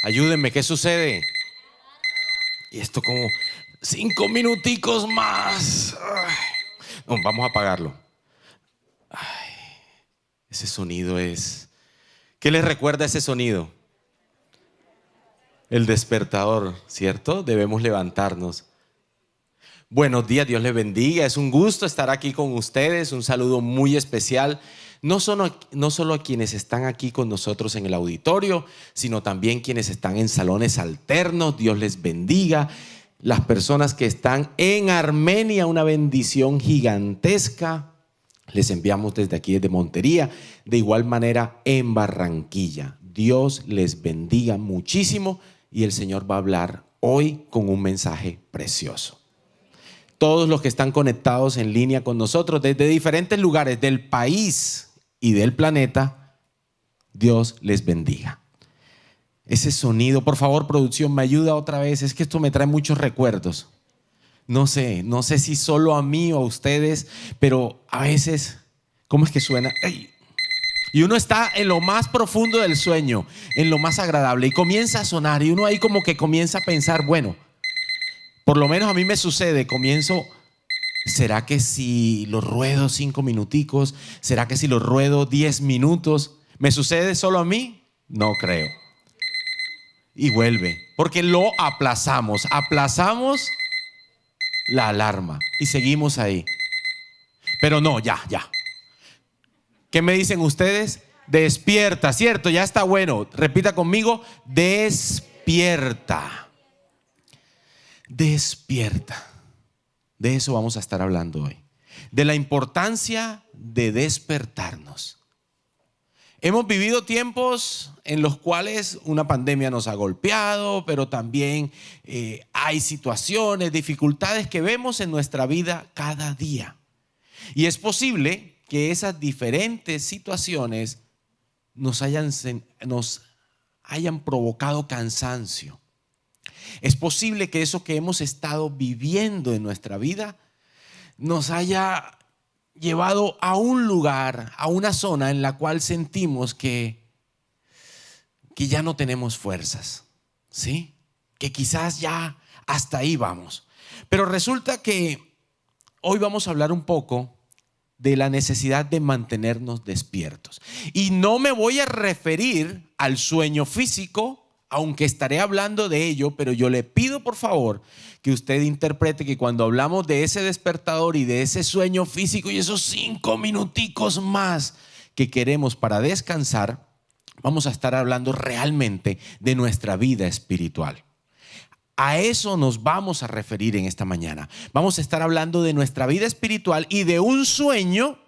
Ayúdenme, ¿qué sucede? Y esto como 5 minuticos más. Ay. No, vamos a apagarlo. Ay, ese sonido es... ¿Qué les recuerda ese sonido? El despertador, ¿cierto? Debemos levantarnos. Buenos días, Dios les bendiga. Es un gusto estar aquí con ustedes. Un saludo muy especial. No solo a quienes están aquí con nosotros en el auditorio, sino también quienes están en salones alternos. Dios les bendiga. Las personas que están en Armenia, una bendición gigantesca. Les enviamos desde aquí, desde Montería. De igual manera en Barranquilla. Dios les bendiga muchísimo y el Señor va a hablar hoy con un mensaje precioso. Todos los que están conectados en línea con nosotros desde diferentes lugares del país y del planeta, Dios les bendiga. Ese sonido, por favor, producción, me ayuda otra vez. Es que esto me trae muchos recuerdos. No sé si solo a mí o a ustedes, pero a veces, ¿cómo es que suena? ¡Ay! Y uno está en lo más profundo del sueño, en lo más agradable, y comienza a sonar, y uno ahí como que comienza a pensar, bueno, por lo menos a mí me sucede, comienzo, ¿será que si lo ruedo 5 minuticos? ¿Será que si lo ruedo 10 minutos? ¿Me sucede solo a mí? No creo. Y vuelve, porque lo aplazamos la alarma y seguimos ahí. Pero no, ya. ¿Qué me dicen ustedes? Despierta, ¿cierto? Ya está bueno. Repita conmigo, despierta. Despierta. De eso vamos a estar hablando hoy. De la importancia de despertarnos. Hemos vivido tiempos en los cuales una pandemia nos ha golpeado, pero también hay situaciones, dificultades que vemos en nuestra vida cada día. Y es posible que esas diferentes situaciones nos hayan provocado cansancio. Es posible que eso que hemos estado viviendo en nuestra vida nos haya llevado a un lugar, a una zona en la cual sentimos que ya no tenemos fuerzas, ¿sí? Que quizás ya hasta ahí vamos. Pero resulta que hoy vamos a hablar un poco de la necesidad de mantenernos despiertos. Y no me voy a referir al sueño físico, aunque estaré hablando de ello, pero yo le pido por favor que usted interprete que cuando hablamos de ese despertador y de ese sueño físico y esos 5 minuticos más que queremos para descansar, vamos a estar hablando realmente de nuestra vida espiritual. A eso nos vamos a referir en esta mañana. Vamos a estar hablando de nuestra vida espiritual y de un sueño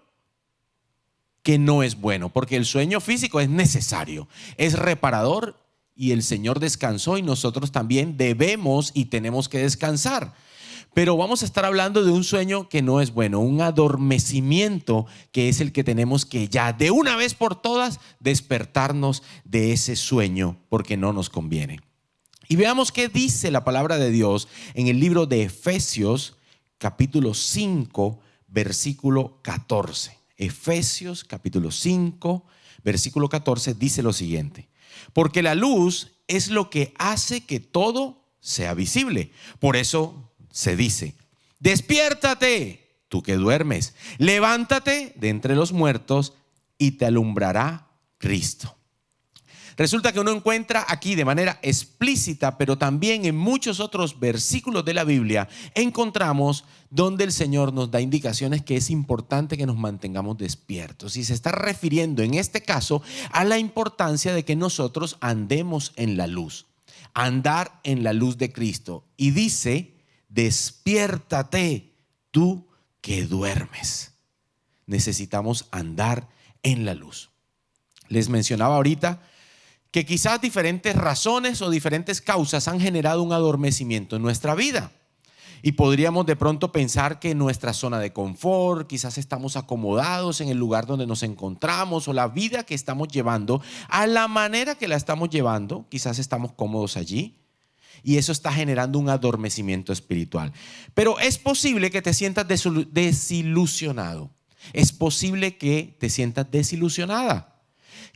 que no es bueno, porque el sueño físico es necesario, es reparador y el Señor descansó y nosotros también debemos y tenemos que descansar. Pero vamos a estar hablando de un sueño que no es bueno, un adormecimiento que es el que tenemos que ya de una vez por todas despertarnos de ese sueño porque no nos conviene. Y veamos qué dice la palabra de Dios en el libro de Efesios, capítulo 5, versículo 14. Efesios, capítulo 5, versículo 14, dice lo siguiente: porque la luz es lo que hace que todo sea visible. Por eso se dice: despiértate, tú que duermes, levántate de entre los muertos y te alumbrará Cristo. Resulta que uno encuentra aquí de manera explícita, pero también en muchos otros versículos de la Biblia, encontramos donde el Señor nos da indicaciones que es importante que nos mantengamos despiertos. Y se está refiriendo en este caso a la importancia de que nosotros andemos en la luz, andar en la luz de Cristo. Y dice: despiértate, tú que duermes. Necesitamos andar en la luz. Les mencionaba ahorita que quizás diferentes razones o diferentes causas han generado un adormecimiento en nuestra vida. Y podríamos de pronto pensar que en nuestra zona de confort, quizás estamos acomodados en el lugar donde nos encontramos o la vida que estamos llevando, a la manera que la estamos llevando, quizás estamos cómodos allí. Y eso está generando un adormecimiento espiritual. Pero es posible que te sientas desilusionado. Es posible que te sientas desilusionada.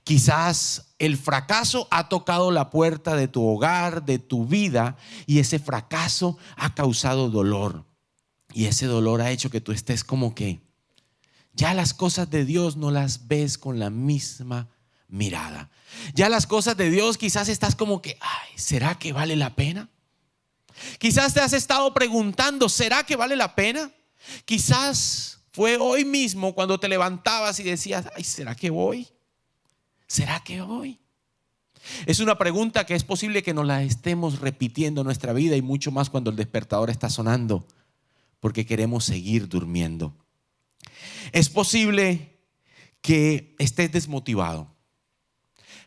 Quizás el fracaso ha tocado la puerta de tu hogar, de tu vida, y ese fracaso ha causado dolor. Y ese dolor ha hecho que tú estés como que ya las cosas de Dios no las ves con la misma mirada. Ya las cosas de Dios quizás estás como que, ay, ¿será que vale la pena? Quizás te has estado preguntando, ¿será que vale la pena? Quizás fue hoy mismo cuando te levantabas y decías, ay, ¿será que voy? ¿Será que voy? Es una pregunta que es posible que nos la estemos repitiendo en nuestra vida, y mucho más cuando el despertador está sonando, porque queremos seguir durmiendo. Es posible que estés desmotivado,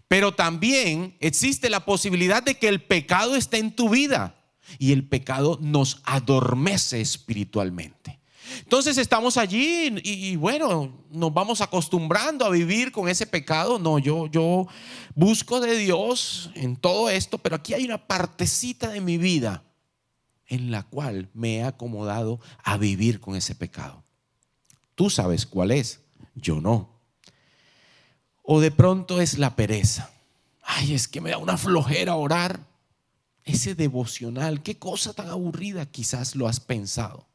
pero también existe la posibilidad de que el pecado esté en tu vida y el pecado nos adormece espiritualmente. Entonces estamos allí y bueno, nos vamos acostumbrando a vivir con ese pecado. No, yo busco de Dios en todo esto, pero aquí hay una partecita de mi vida en la cual me he acomodado a vivir con ese pecado. Tú sabes cuál es, yo no. O de pronto es la pereza. Ay, es que me da una flojera orar. Ese devocional, qué cosa tan aburrida, quizás lo has pensado.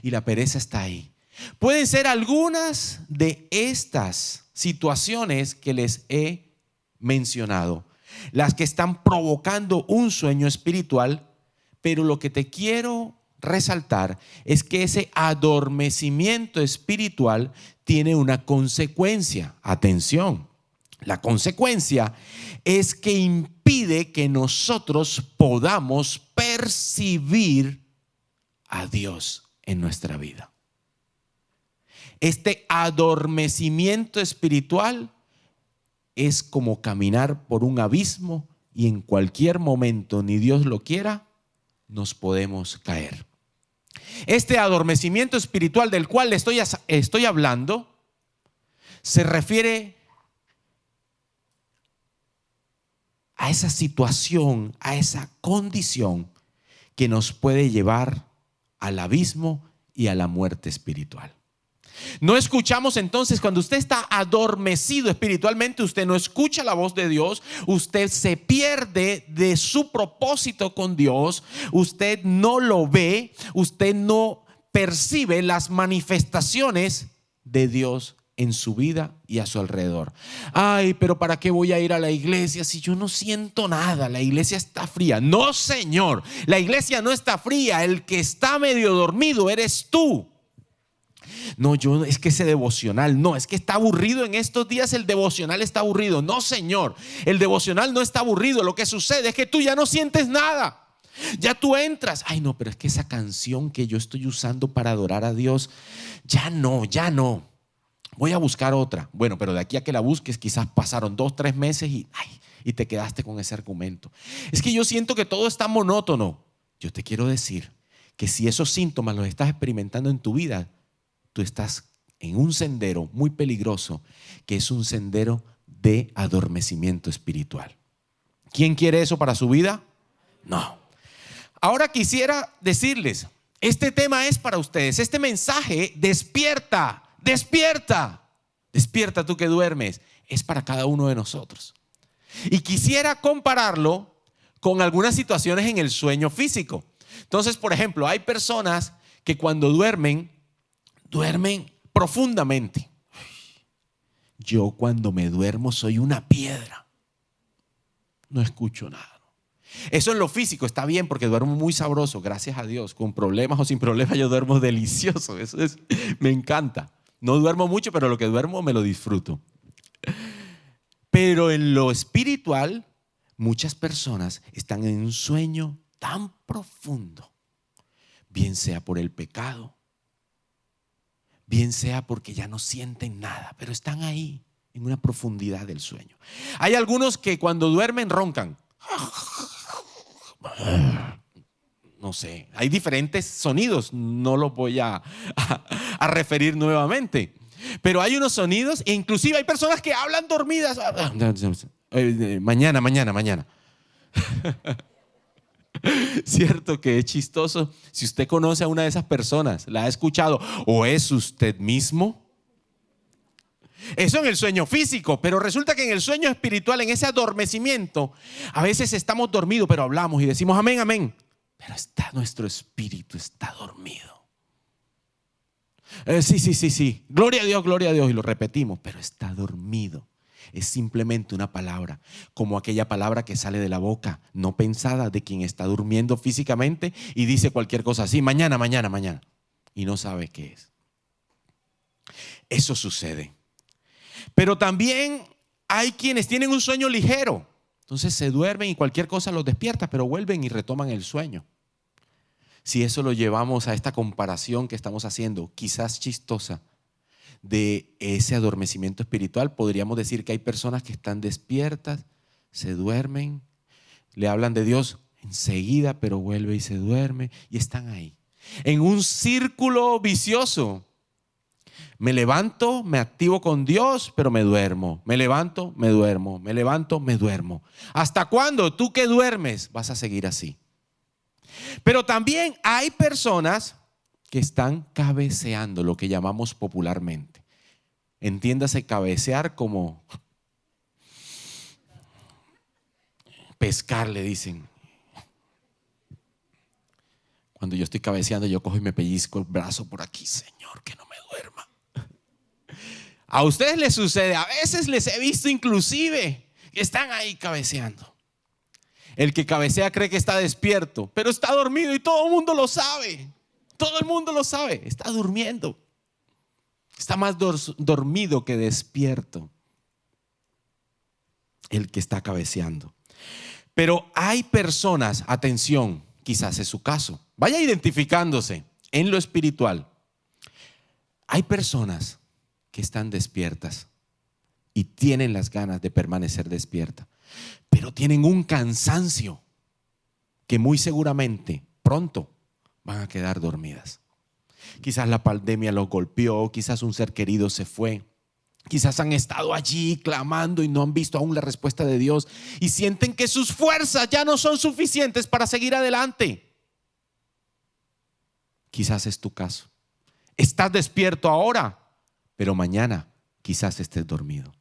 Y la pereza está ahí. Pueden ser algunas de estas situaciones que les he mencionado, las que están provocando un sueño espiritual, pero lo que te quiero resaltar es que ese adormecimiento espiritual tiene una consecuencia. Atención, la consecuencia es que impide que nosotros podamos percibir a Dios en nuestra vida. Este adormecimiento espiritual es como caminar por un abismo y en cualquier momento, ni Dios lo quiera, nos podemos caer. Este adormecimiento espiritual del cual estoy hablando se refiere a esa situación, a esa condición que nos puede llevar al abismo y a la muerte espiritual. No escuchamos entonces, cuando usted está adormecido espiritualmente, usted no escucha la voz de Dios, usted se pierde de su propósito con Dios, usted no lo ve, usted no percibe las manifestaciones de Dios en su vida y a su alrededor. Ay, pero ¿para qué voy a ir a la iglesia si yo no siento nada? La iglesia está fría. No, Señor, la iglesia no está fría. El que está medio dormido eres tú. No, es que ese devocional, no, es que está aburrido en estos días, el devocional está aburrido. No, Señor, el devocional no está aburrido. Lo que sucede es que tú ya no sientes nada. Ya tú entras, ay no, pero es que esa canción que yo estoy usando para adorar a Dios, ya no. Voy a buscar otra. Bueno, pero de aquí a que la busques quizás pasaron 2-3 meses y te quedaste con ese argumento. Es que yo siento que todo está monótono. Yo te quiero decir que si esos síntomas los estás experimentando en tu vida, tú estás en un sendero muy peligroso, que es un sendero de adormecimiento espiritual. ¿Quién quiere eso para su vida? No. Ahora quisiera decirles, este tema es para ustedes. Este mensaje despierta tú que duermes, es para cada uno de nosotros. Y quisiera compararlo con algunas situaciones en el sueño físico. Entonces, por ejemplo, hay personas que cuando duermen profundamente. Yo cuando me duermo soy una piedra. No escucho nada. Eso en lo físico está bien porque duermo muy sabroso, gracias a Dios. Con problemas o sin problemas yo duermo delicioso. Me encanta. No duermo mucho, pero lo que duermo me lo disfruto. Pero en lo espiritual, muchas personas están en un sueño tan profundo, bien sea por el pecado, bien sea porque ya no sienten nada, pero están ahí en una profundidad del sueño. Hay algunos que cuando duermen roncan. No sé, hay diferentes sonidos, no los voy a referir nuevamente. Pero hay unos sonidos, e inclusive hay personas que hablan dormidas. Mañana. Cierto que es chistoso. Si usted conoce a una de esas personas, la ha escuchado, o es usted mismo, Eso en el sueño físico, pero resulta que en el sueño espiritual, en ese adormecimiento, a veces estamos dormidos, pero hablamos y decimos amén, amén. Pero nuestro espíritu está dormido. Sí. Gloria a Dios, y lo repetimos, pero está dormido. Es simplemente una palabra, como aquella palabra que sale de la boca, no pensada, de quien está durmiendo físicamente y dice cualquier cosa así, mañana, y no sabe qué es. Eso sucede. Pero también hay quienes tienen un sueño ligero. Entonces se duermen y cualquier cosa los despierta, pero vuelven y retoman el sueño. Si eso lo llevamos a esta comparación que estamos haciendo, quizás chistosa, de ese adormecimiento espiritual, podríamos decir que hay personas que están despiertas, se duermen, le hablan de Dios enseguida, pero vuelve y se duerme y están ahí, en un círculo vicioso. Me levanto, me activo con Dios, pero me duermo. Me levanto, me duermo. Me levanto, me duermo. ¿Hasta cuándo? Tú que duermes vas a seguir así. Pero también hay personas que están cabeceando, lo que llamamos popularmente. Entiéndase cabecear como pescar, le dicen. Cuando yo estoy cabeceando, yo cojo y me pellizco el brazo por aquí. Señor, que no me duerma. A ustedes les sucede, a veces les he visto inclusive que están ahí cabeceando. El que cabecea cree que está despierto, pero está dormido y todo el mundo lo sabe. Todo el mundo lo sabe, está durmiendo. Está más dormido que despierto el que está cabeceando. Pero hay personas, atención, quizás es su caso, vaya identificándose en lo espiritual. Hay personas que están despiertas y tienen las ganas de permanecer despiertas, pero tienen un cansancio que muy seguramente pronto van a quedar dormidas. Quizás la pandemia los golpeó, quizás un ser querido se fue, quizás han estado allí clamando y no han visto aún la respuesta de Dios y sienten que sus fuerzas ya no son suficientes para seguir adelante. Quizás es tu caso. Estás despierto ahora, pero mañana quizás estés dormido.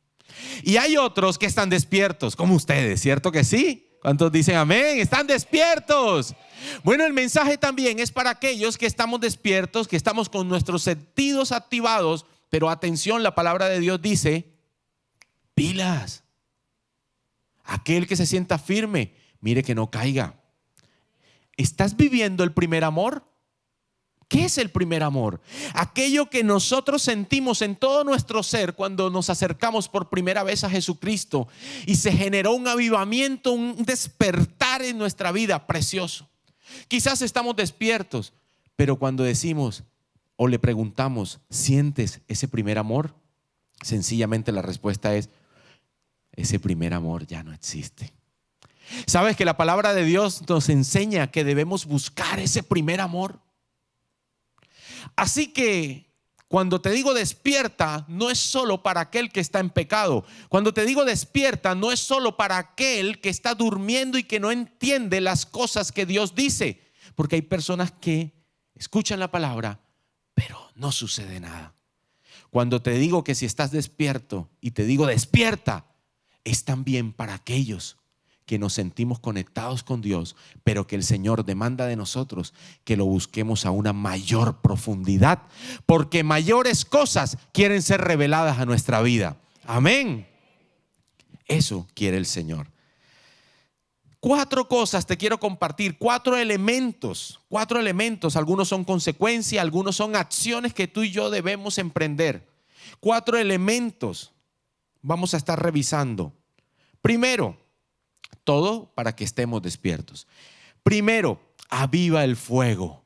Y hay otros que están despiertos, como ustedes, ¿cierto que sí? ¿Cuántos dicen amén? Están despiertos. Bueno, el mensaje también es para aquellos que estamos despiertos, que estamos con nuestros sentidos activados, pero atención, la palabra de Dios dice, pilas. Aquel que se sienta firme, mire que no caiga. ¿Estás viviendo el primer amor? ¿Qué es el primer amor? Aquello que nosotros sentimos en todo nuestro ser cuando nos acercamos por primera vez a Jesucristo y se generó un avivamiento, un despertar en nuestra vida precioso. Quizás estamos despiertos, pero cuando decimos o le preguntamos, ¿sientes ese primer amor? Sencillamente la respuesta es, ese primer amor ya no existe. ¿Sabes que la palabra de Dios nos enseña que debemos buscar ese primer amor? Así que cuando te digo despierta, no es solo para aquel que está en pecado. Cuando te digo despierta, no es solo para aquel que está durmiendo y que no entiende las cosas que Dios dice. Porque hay personas que escuchan la palabra, pero no sucede nada. Cuando te digo que si estás despierto y te digo despierta, es también para aquellos que nos sentimos conectados con Dios, pero que el Señor demanda de nosotros que lo busquemos a una mayor profundidad, porque mayores cosas quieren ser reveladas a nuestra vida. Amén. Eso quiere el Señor. 4 cosas te quiero compartir, 4 elementos. Algunos son consecuencias, algunos son acciones que tú y yo debemos emprender. 4 elementos vamos a estar revisando. Primero, todo para que estemos despiertos. Primero, aviva el fuego.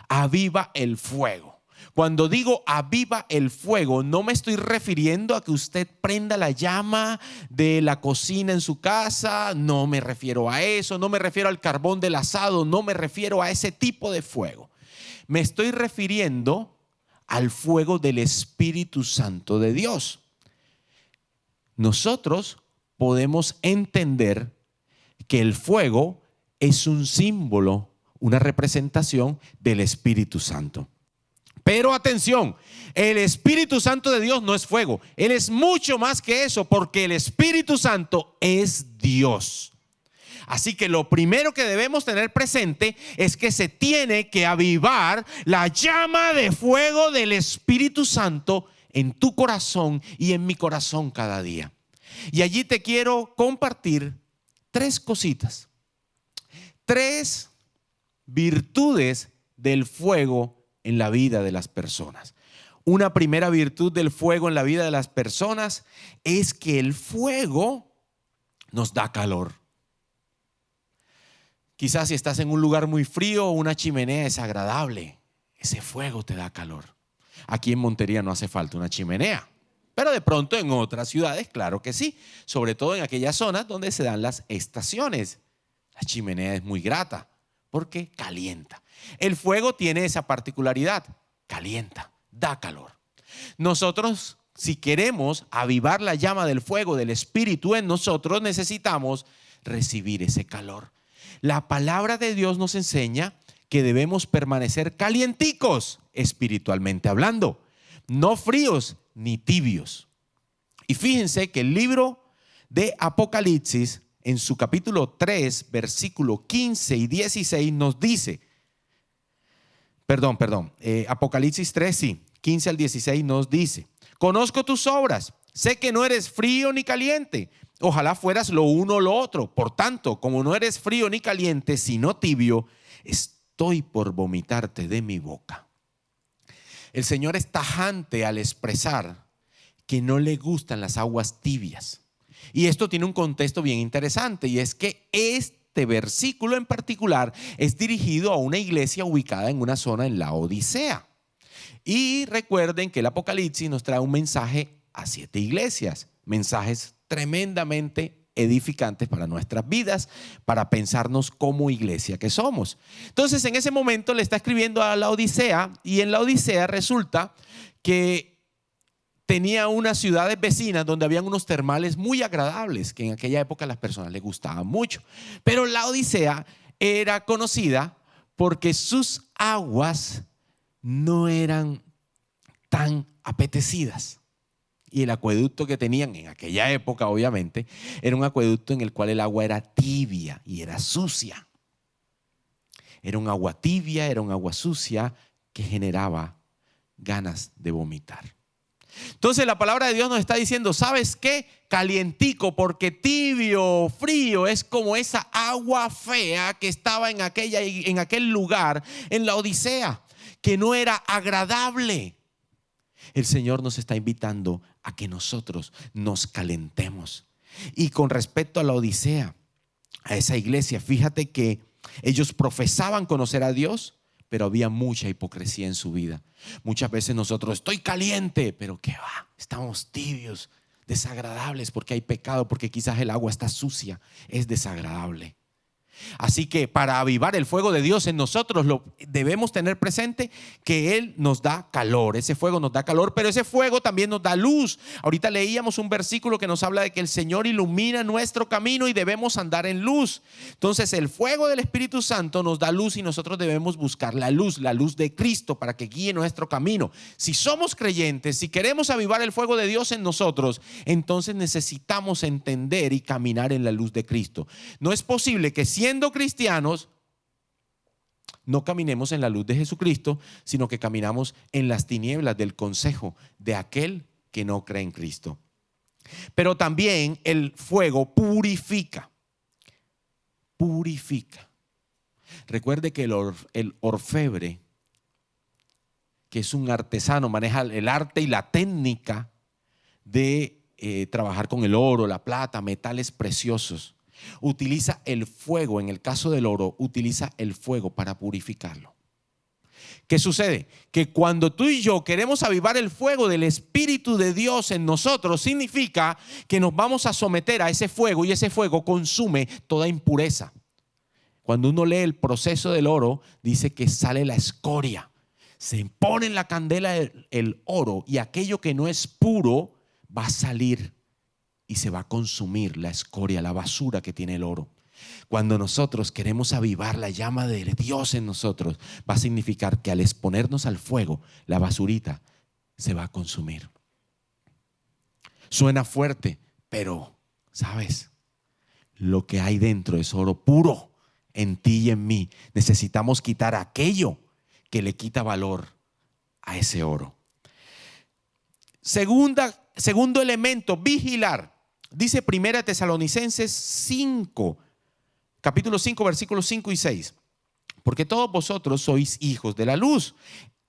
Aviva el fuego. Cuando digo aviva el fuego, no me estoy refiriendo a que usted prenda la llama de la cocina en su casa. No me refiero a eso. No me refiero al carbón del asado. No me refiero a ese tipo de fuego. Me estoy refiriendo al fuego del Espíritu Santo de Dios. Nosotros podemos entender que el fuego es un símbolo, una representación del Espíritu Santo. Pero atención, el Espíritu Santo de Dios no es fuego. Él es mucho más que eso, porque el Espíritu Santo es Dios. Así que lo primero que debemos tener presente es que se tiene que avivar la llama de fuego del Espíritu Santo en tu corazón y en mi corazón cada día. Y allí te quiero compartir 3 cositas, 3 virtudes del fuego en la vida de las personas. Una primera virtud del fuego en la vida de las personas es que el fuego nos da calor. Quizás si estás en un lugar muy frío, una chimenea es agradable. Ese fuego te da calor. Aquí en Montería no hace falta una chimenea, pero de pronto en otras ciudades, claro que sí. Sobre todo en aquellas zonas donde se dan las estaciones. La chimenea es muy grata porque calienta. El fuego tiene esa particularidad, calienta, da calor. Nosotros, si queremos avivar la llama del fuego del Espíritu en nosotros, necesitamos recibir ese calor. La palabra de Dios nos enseña que debemos permanecer calienticos espiritualmente hablando, no fríos ni tibios. Y fíjense que el libro de Apocalipsis, en su capítulo 3, versículo 15 y 16 nos dice, Apocalipsis 3, sí, 15 al 16 nos dice: conozco tus obras, sé que no eres frío ni caliente. Ojalá fueras lo uno o lo otro. Por tanto, como no eres frío ni caliente, sino tibio, estoy por vomitarte de mi boca. El Señor es tajante al expresar que no le gustan las aguas tibias. Y esto tiene un contexto bien interesante, y es que este versículo en particular es dirigido a una iglesia ubicada en una zona en la Odisea. Y recuerden que el Apocalipsis nos trae un mensaje a 7 iglesias, mensajes tremendamente edificantes para nuestras vidas, para pensarnos como iglesia que somos. Entonces, en ese momento le está escribiendo a la Odisea, y en la Odisea resulta que tenía unas ciudades vecinas donde habían unos termales muy agradables, que en aquella época a las personas les gustaban mucho. Pero la Odisea era conocida porque sus aguas no eran tan apetecidas. Y el acueducto que tenían en aquella época, obviamente, era un acueducto en el cual el agua era tibia y era sucia. Era un agua tibia, era un agua sucia que generaba ganas de vomitar. Entonces la palabra de Dios nos está diciendo, ¿sabes qué? Calientico, porque tibio, frío, es como esa agua fea que estaba en aquel lugar, en la Odisea, que no era agradable. El Señor nos está invitando a que nosotros nos calentemos. Y con respecto a la Odisea, a esa iglesia, fíjate que ellos profesaban conocer a Dios, pero había mucha hipocresía en su vida. Muchas veces nosotros, estoy caliente, pero ¿qué va? Estamos tibios, desagradables, porque hay pecado, porque quizás el agua está sucia, es desagradable. Así que para avivar el fuego de Dios en nosotros debemos tener presente que Él nos da calor. Ese fuego nos da calor, pero ese fuego también nos da luz. Ahorita leíamos un versículo que nos habla de que el Señor ilumina nuestro camino y debemos andar en luz. Entonces el fuego del Espíritu Santo nos da luz y nosotros debemos buscar la luz de Cristo para que guíe nuestro camino. Si somos creyentes, si queremos avivar el fuego de Dios en nosotros, entonces necesitamos entender y caminar en la luz de Cristo. No es posible que siendo cristianos no caminemos en la luz de Jesucristo, sino que caminamos en las tinieblas del consejo de aquel que no cree en Cristo. Pero también el fuego purifica. Recuerde que el orfebre, que es un artesano, maneja el arte y la técnica de trabajar con el oro, la plata, metales preciosos. Utiliza el fuego, en el caso del oro, utiliza el fuego para purificarlo. ¿Qué sucede? Que cuando tú y yo queremos avivar el fuego del Espíritu de Dios en nosotros, significa que nos vamos a someter a ese fuego y ese fuego consume toda impureza. Cuando uno lee el proceso del oro, dice que sale la escoria. Se pone en la candela el oro y aquello que no es puro va a salir y se va a consumir la escoria, la basura que tiene el oro. Cuando nosotros queremos avivar la llama de Dios en nosotros, va a significar que al exponernos al fuego, la basurita se va a consumir. Suena fuerte, pero, ¿sabes? Lo que hay dentro es oro puro en ti y en mí. Necesitamos quitar aquello que le quita valor a ese oro. Segundo elemento, vigilar. Dice 1 Tesalonicenses 5, capítulo 5, versículos 5 y 6. Porque todos vosotros sois hijos de la luz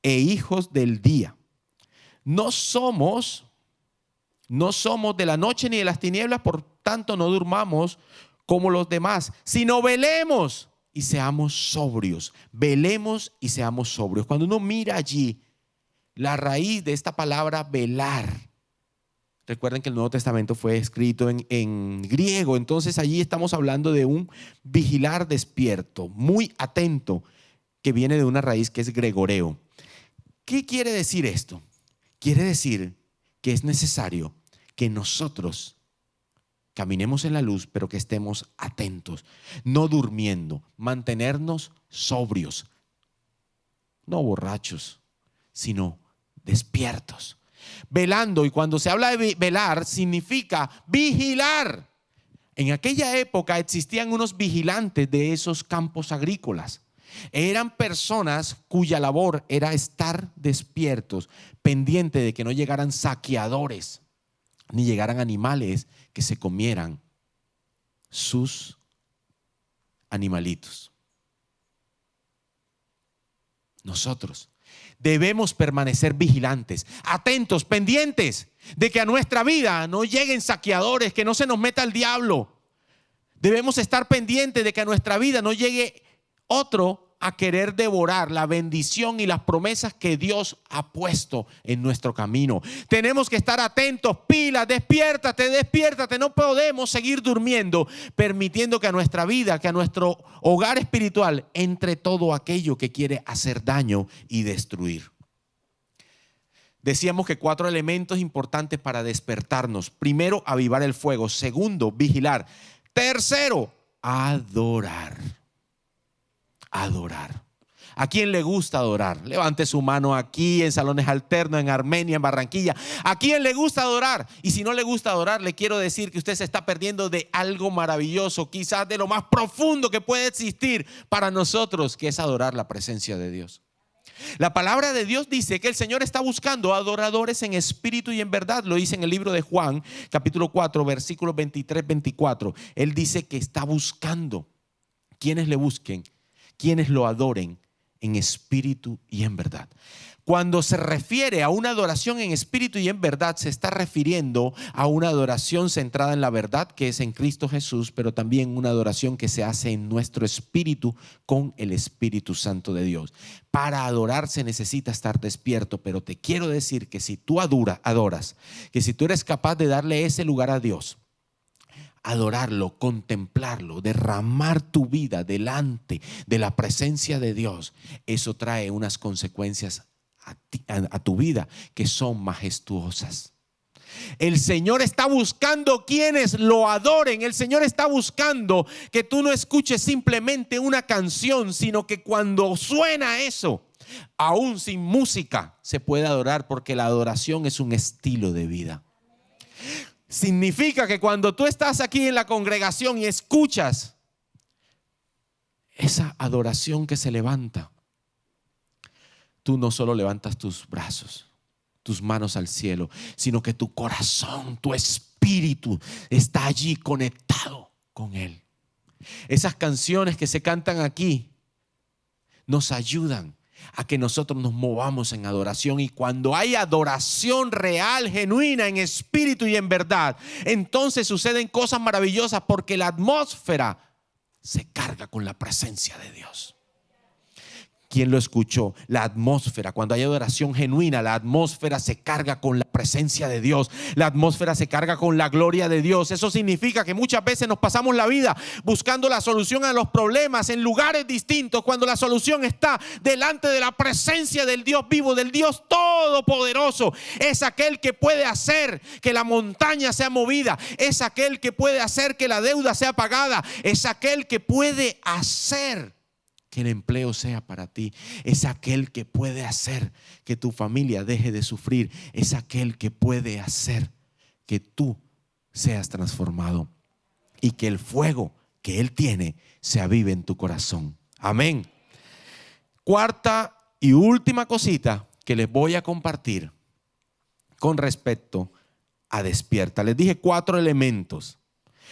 e hijos del día. No somos de la noche ni de las tinieblas, por tanto no durmamos como los demás, sino velemos y seamos sobrios. Velemos y seamos sobrios. Cuando uno mira allí la raíz de esta palabra velar, recuerden que el Nuevo Testamento fue escrito en griego, entonces allí estamos hablando de un vigilar despierto, muy atento, que viene de una raíz que es gregoreo. ¿Qué quiere decir esto? Quiere decir que es necesario que nosotros caminemos en la luz, pero que estemos atentos, no durmiendo, mantenernos sobrios, no borrachos, sino despiertos, velando. Y cuando se habla de velar, significa vigilar. En aquella época existían unos vigilantes de esos campos agrícolas. Eran personas cuya labor era estar despiertos, pendientes de que no llegaran saqueadores, ni llegaran animales que se comieran sus animalitos. Nosotros debemos permanecer vigilantes, atentos, pendientes de que a nuestra vida no lleguen saqueadores, que no se nos meta el diablo. Debemos estar pendientes de que a nuestra vida no llegue otro a querer devorar la bendición y las promesas que Dios ha puesto en nuestro camino. Tenemos que estar atentos, pilas, despiértate. No podemos seguir durmiendo, permitiendo que a nuestra vida, que a nuestro hogar espiritual entre todo aquello que quiere hacer daño y destruir. Decíamos que 4 elementos importantes para despertarnos. Primero, avivar el fuego. Segundo, vigilar. Tercero, adorar. Adorar. ¿A quién le gusta adorar? Levante su mano aquí, en Salones Alternos, en Armenia, en Barranquilla. ¿A quién le gusta adorar? Y si no le gusta adorar, le quiero decir que usted se está perdiendo de algo maravilloso, quizás de lo más profundo que puede existir para nosotros, que es adorar la presencia de Dios. La palabra de Dios dice que el Señor está buscando adoradores en espíritu y en verdad. Lo dice en el libro de Juan, capítulo 4, versículos 23-24. Él dice que está buscando quienes le busquen, quienes lo adoren en espíritu y en verdad. Cuando se refiere a una adoración en espíritu y en verdad, se está refiriendo a una adoración centrada en la verdad, que es en Cristo Jesús, pero también una adoración que se hace en nuestro espíritu con el Espíritu Santo de Dios. Para adorar se necesita estar despierto, pero te quiero decir que si tú adoras, que si tú eres capaz de darle ese lugar a Dios, adorarlo, contemplarlo, derramar tu vida delante de la presencia de Dios, eso trae unas consecuencias a tu vida que son majestuosas. El Señor está buscando quienes lo adoren. El Señor está buscando que tú no escuches simplemente una canción, sino que cuando suena eso, aún sin música, se puede adorar, porque la adoración es un estilo de vida. Significa que cuando tú estás aquí en la congregación y escuchas esa adoración que se levanta, tú no solo levantas tus brazos, tus manos al cielo, sino que tu corazón, tu espíritu está allí conectado con Él. Esas canciones que se cantan aquí nos ayudan a que nosotros nos movamos en adoración, y cuando hay adoración real, genuina, en espíritu y en verdad, entonces suceden cosas maravillosas, porque la atmósfera se carga con la presencia de Dios. ¿Quién lo escuchó? La atmósfera. Cuando hay adoración genuina, la atmósfera se carga con la presencia de Dios. La atmósfera se carga con la gloria de Dios. Eso significa que muchas veces nos pasamos la vida buscando la solución a los problemas en lugares distintos, cuando la solución está delante de la presencia del Dios vivo, del Dios todopoderoso. Es aquel que puede hacer que la montaña sea movida. Es aquel que puede hacer que la deuda sea pagada. Es aquel que puede hacer que el empleo sea para ti. Es aquel que puede hacer que tu familia deje de sufrir. Es aquel que puede hacer que tú seas transformado y que el fuego que Él tiene se avive en tu corazón. Amén. Cuarta y última cosita que les voy a compartir con respecto a despierta. Les dije 4 elementos.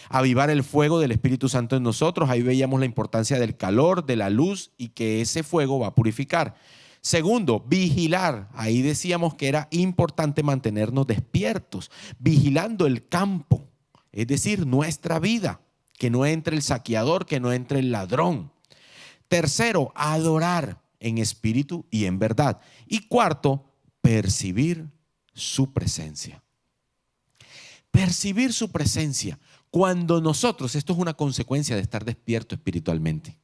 Avivar el fuego del Espíritu Santo en nosotros. Ahí veíamos la importancia del calor, de la luz y que ese fuego va a purificar. Segundo, vigilar. Ahí decíamos que era importante mantenernos despiertos, vigilando el campo, es decir, nuestra vida, que no entre el saqueador, que no entre el ladrón. Tercero, adorar en espíritu y en verdad. Y cuarto, percibir su presencia. Percibir su presencia. Cuando nosotros, esto es una consecuencia de estar despierto espiritualmente.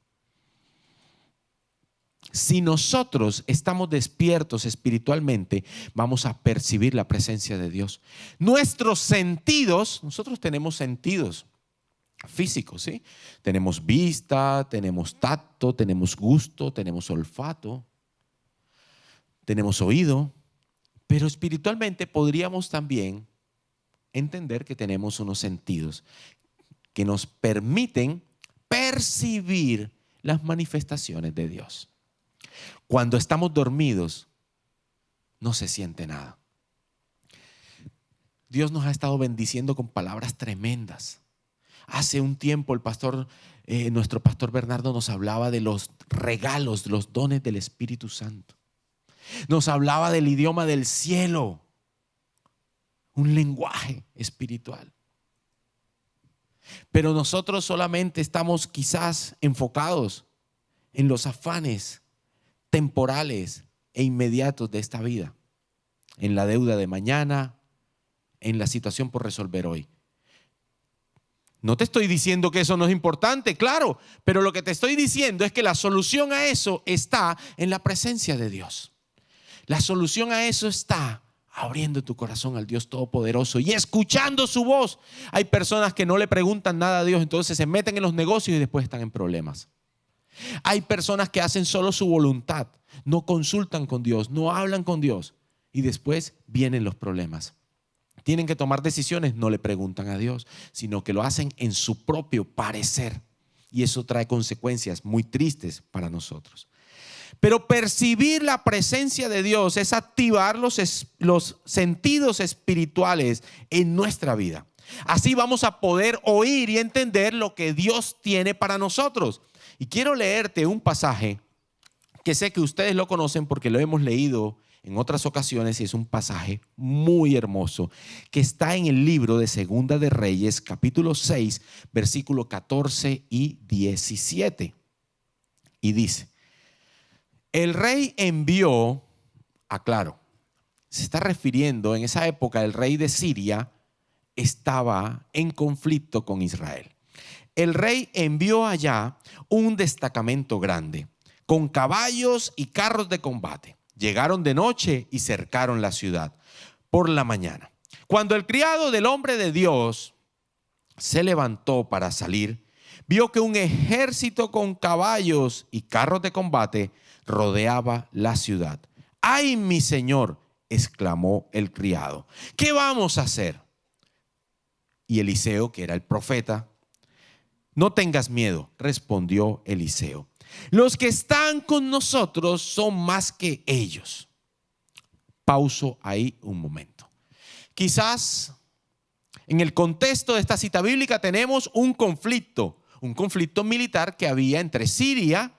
Si nosotros estamos despiertos espiritualmente, vamos a percibir la presencia de Dios. Nuestros sentidos, nosotros tenemos sentidos físicos, ¿sí? Tenemos vista, tenemos tacto, tenemos gusto, tenemos olfato, tenemos oído, pero espiritualmente podríamos también entender que tenemos unos sentidos que nos permiten percibir las manifestaciones de Dios. Cuando estamos dormidos, no se siente nada. Dios nos ha estado bendiciendo con palabras tremendas. Hace un tiempo nuestro pastor Bernardo nos hablaba de los regalos, los dones del Espíritu Santo. Nos hablaba del idioma del cielo. Un lenguaje espiritual. Pero nosotros solamente estamos quizás enfocados en los afanes temporales e inmediatos de esta vida, en la deuda de mañana, en la situación por resolver hoy. No te estoy diciendo que eso no es importante, claro, pero lo que te estoy diciendo es que la solución a eso está en la presencia de Dios. La solución a eso está abriendo tu corazón al Dios Todopoderoso y escuchando su voz. Hay personas que no le preguntan nada a Dios, entonces se meten en los negocios y después están en problemas. Hay personas que hacen solo su voluntad, no consultan con Dios, no hablan con Dios y después vienen los problemas. Tienen que tomar decisiones, no le preguntan a Dios, sino que lo hacen en su propio parecer y eso trae consecuencias muy tristes para nosotros. Pero percibir la presencia de Dios es activar los sentidos espirituales en nuestra vida. Así vamos a poder oír y entender lo que Dios tiene para nosotros. Y quiero leerte un pasaje que sé que ustedes lo conocen porque lo hemos leído en otras ocasiones y es un pasaje muy hermoso que está en el libro de Segunda de Reyes, capítulo 6, versículos 14 y 17. Y dice: el rey envió, aclaro, se está refiriendo, en esa época el rey de Siria estaba en conflicto con Israel. El rey envió allá un destacamento grande, con caballos y carros de combate. Llegaron de noche y cercaron la ciudad por la mañana. Cuando el criado del hombre de Dios se levantó para salir, vio que un ejército con caballos y carros de combate rodeaba la ciudad. ¡Ay, mi señor!, exclamó el criado. ¿Qué vamos a hacer? Y Eliseo, que era el profeta: no tengas miedo, respondió Eliseo. Los que están con nosotros son más que ellos. Pauso ahí un momento. Quizás en el contexto de esta cita bíblica tenemos un conflicto militar que había entre Siria,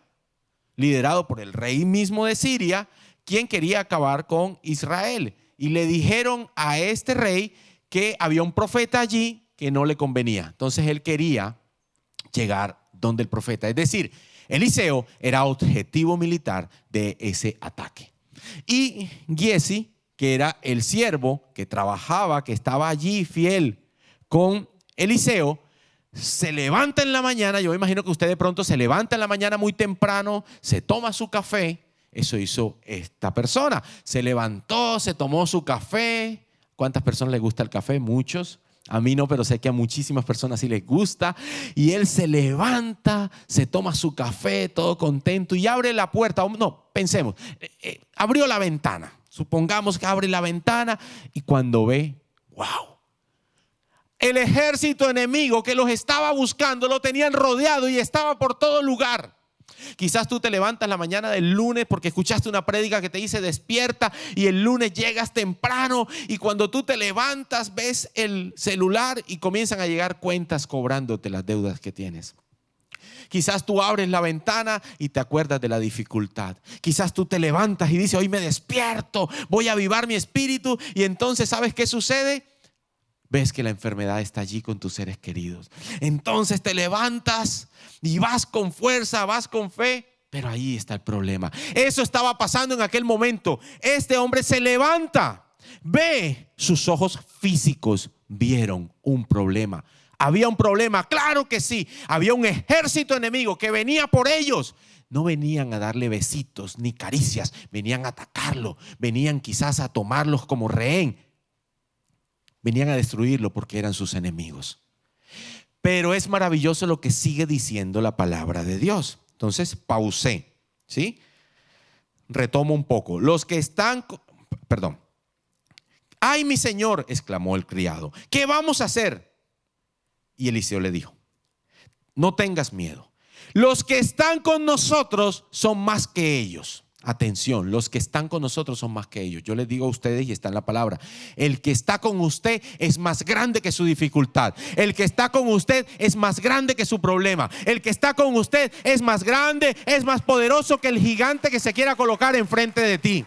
liderado por el rey mismo de Siria, quien quería acabar con Israel. Y le dijeron a este rey que había un profeta allí que no le convenía. Entonces él quería llegar donde el profeta. Es decir, Eliseo era objetivo militar de ese ataque. Y Giezi, que era el siervo que trabajaba, que estaba allí fiel con Eliseo, se levanta en la mañana. Yo me imagino que usted de pronto se levanta en la mañana muy temprano, se toma su café. Eso hizo esta persona. Se levantó, se tomó su café. ¿Cuántas personas les gusta el café? Muchos. A mí no, pero sé que a muchísimas personas sí les gusta. Y él se levanta, se toma su café, todo contento, y abre la puerta. No, pensemos, abrió la ventana. Supongamos que abre la ventana y cuando ve, wow, el ejército enemigo que los estaba buscando lo tenían rodeado y estaba por todo lugar. Quizás tú te levantas la mañana del lunes porque escuchaste una prédica que te dice despierta, y el lunes llegas temprano y cuando tú te levantas ves el celular y comienzan a llegar cuentas cobrándote las deudas que tienes. Quizás tú abres la ventana y te acuerdas de la dificultad. Quizás tú te levantas y dices, hoy me despierto, voy a avivar mi espíritu, y entonces ¿sabes qué sucede? Ves que la enfermedad está allí con tus seres queridos. Entonces te levantas y vas con fuerza, vas con fe, pero ahí está el problema. Eso estaba pasando en aquel momento. Este hombre se levanta, ve, sus ojos físicos vieron un problema. Había un problema, claro que sí. Había un ejército enemigo que venía por ellos. No venían a darle besitos ni caricias, venían a atacarlo, venían quizás a tomarlos como rehén. Venían a destruirlo porque eran sus enemigos. Pero es maravilloso lo que sigue diciendo la palabra de Dios. Entonces pausé, ¿sí? Retomo un poco. ¡Ay, mi señor!, exclamó el criado. ¿Qué vamos a hacer? Y Eliseo le dijo, no tengas miedo. Los que están con nosotros son más que ellos. Atención, los que están con nosotros son más que ellos. Yo les digo a ustedes, y está en la palabra, el que está con usted es más grande que su dificultad. El que está con usted es más grande que su problema. El que está con usted es más grande, es más poderoso que el gigante que se quiera colocar enfrente de ti.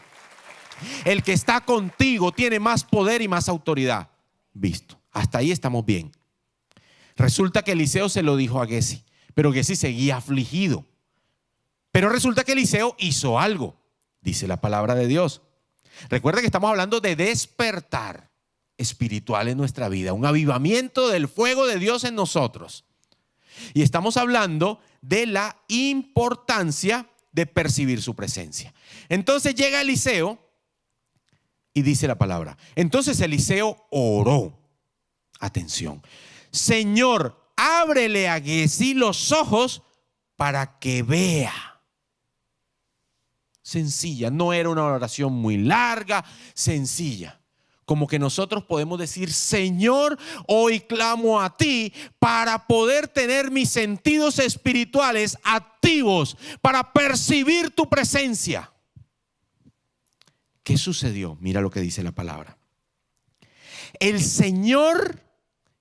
El que está contigo tiene más poder y más autoridad. Visto, hasta ahí estamos bien. Resulta que Eliseo se lo dijo a Giezi, pero Giezi seguía afligido. Pero resulta que Eliseo hizo algo, dice la palabra de Dios. Recuerda que estamos hablando de despertar espiritual en nuestra vida, un avivamiento del fuego de Dios en nosotros. Y estamos hablando de la importancia de percibir su presencia. Entonces llega Eliseo y dice la palabra. Entonces Eliseo oró. Atención. Señor, ábrele a Giezi los ojos para que vea. Sencilla, no era una oración muy larga, sencilla. Como que nosotros podemos decir, Señor, hoy clamo a ti para poder tener mis sentidos espirituales activos, para percibir tu presencia. ¿Qué sucedió? Mira lo que dice la palabra. El Señor,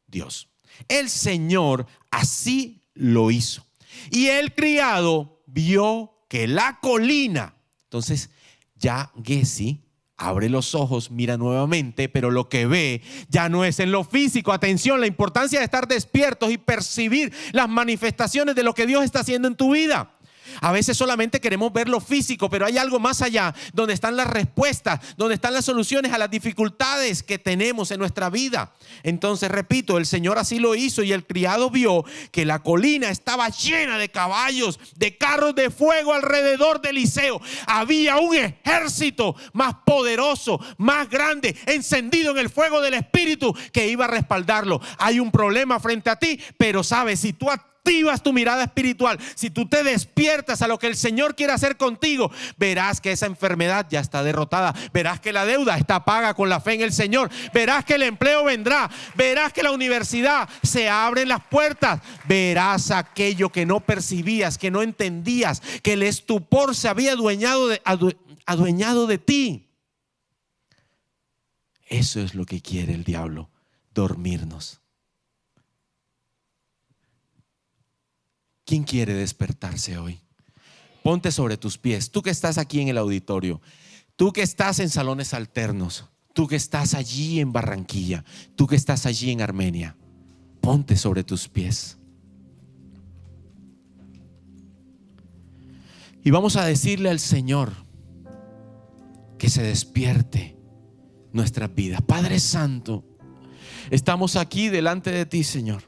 Dios, el Señor así lo hizo. Y el criado vio que la colina, entonces ya Giezi abre los ojos, mira nuevamente, pero lo que ve ya no es en lo físico. Atención, la importancia de estar despiertos y percibir las manifestaciones de lo que Dios está haciendo en tu vida. A veces solamente queremos ver lo físico, pero hay algo más allá, donde están las respuestas, donde están las soluciones a las dificultades que tenemos en nuestra vida. Entonces, repito, el Señor así lo hizo, y el criado vio que la colina estaba llena de caballos, de carros de fuego alrededor de Eliseo. Había un ejército más poderoso, más grande, encendido en el fuego del Espíritu, que iba a respaldarlo. Hay un problema frente a ti, pero sabes, si tú activas tu mirada espiritual, si tú te despiertas a lo que el Señor quiere hacer contigo, verás que esa enfermedad ya está derrotada, verás que la deuda está paga con la fe en el Señor, verás que el empleo vendrá, verás que la universidad se abren las puertas, verás aquello que no percibías, que no entendías, que el estupor se había adueñado de ti. Eso es lo que quiere el diablo, dormirnos. ¿Quién quiere despertarse hoy? Ponte sobre tus pies. Tú que estás aquí en el auditorio, tú que estás en salones alternos, tú que estás allí en Barranquilla, tú que estás allí en Armenia, ponte sobre tus pies. Y vamos a decirle al Señor que se despierte nuestras vidas. Padre Santo, estamos aquí delante de ti, Señor.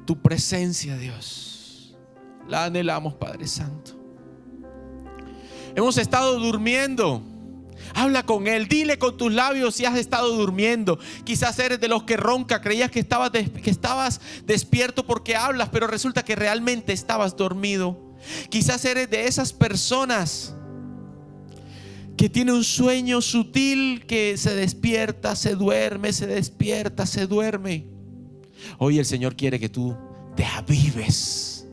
Tu presencia, Dios, la anhelamos, Padre Santo. Hemos estado durmiendo. Habla con Él, dile con tus labios si has estado durmiendo. Quizás eres de los que ronca, creías que estabas despierto porque hablas, pero resulta que realmente estabas dormido. Quizás eres de esas personas que tiene un sueño sutil, que se despierta, se duerme, se despierta, se duerme. Hoy el Señor quiere que tú te avives,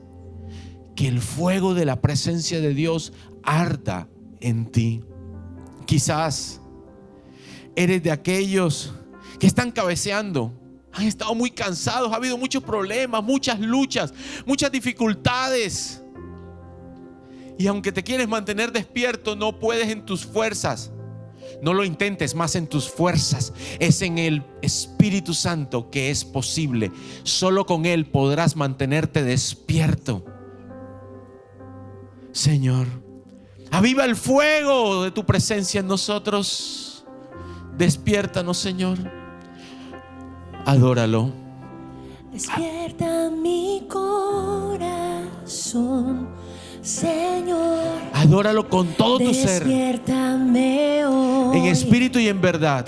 que el fuego de la presencia de Dios arda en ti. Quizás eres de aquellos que están cabeceando, han estado muy cansados, ha habido muchos problemas, muchas luchas, muchas dificultades. Y aunque te quieres mantener despierto, no puedes en tus fuerzas. No lo intentes más en tus fuerzas. Es en el Espíritu Santo que es posible. Solo con Él podrás mantenerte despierto. Señor, aviva el fuego de tu presencia en nosotros. Despiértanos, Señor. Adóralo. Despierta mi corazón, Señor. Adóralo con todo tu ser, Despiértame hoy, en espíritu y en verdad.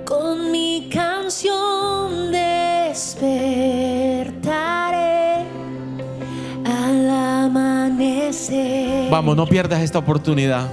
con mi canción despertaré al amanecer. Vamos, no pierdas esta oportunidad.